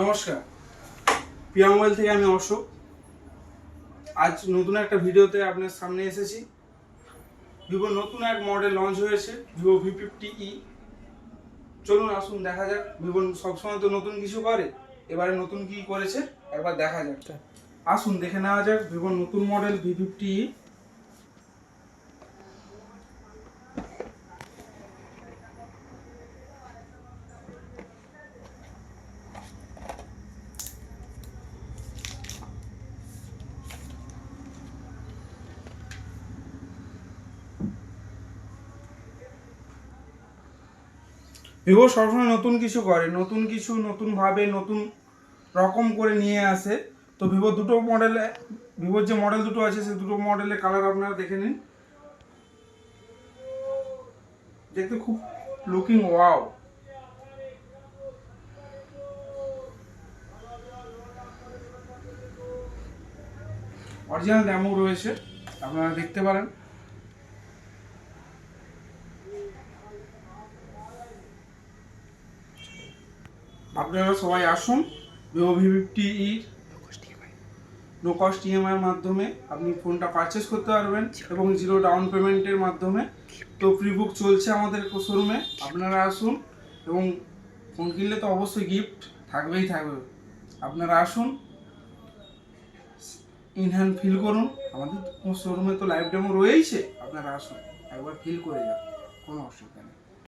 নমস্কার, প্রিয়া মোবাইল থেকে আমি অশোক। আজ নতুন একটা ভিডিওতে আপনার সামনে এসেছি। ভিভোর নতুন এক মডেল লঞ্চ হয়েছে, ভিভো V50e। চলুন আসুন দেখা যাক। ভিভো সবসময় তো নতুন কিছু করে, এবারে নতুন কি করেছে একবার দেখা যাক। আসুন দেখে নেওয়া যাক ভিভোর নতুন মডেল V50e। ভিভো সবসময় নতুন কিছু করে, নতুন কিছু নতুনভাবে নতুন রকম করে নিয়ে আসে। তো ভিভোর যে মডেল দুটো আছে সে দুটো মডেলের কালার আপনারা দেখে নিন। দেখতে খুব লুকিং ওয়াও। অরিজিনাল ড্যামো রয়েছে, আপনারা দেখতে পারেন। আপনারা সবাই আসুন, Vivo V50e no cost EMI এর মাধ্যমে আপনি ফোনটা পারচেস করতে পারবেন এবং জিরো ডাউন পেমেন্টের মাধ্যমে। তো প্রি বুক চলছে আমাদের শোরুমে, আপনারা আসুন এবং ফোন কিনলে তো অবশ্যই গিফট থাকবেই থাকবে। আপনারা আসুন, ইন হ্যান্ড ফিল করুন। আমাদের শোরুমে তো লাইভ ডেমো রয়েইছে, আপনারা আসুন একবার ফিল করে যান, কোনো অসুবিধা নেই।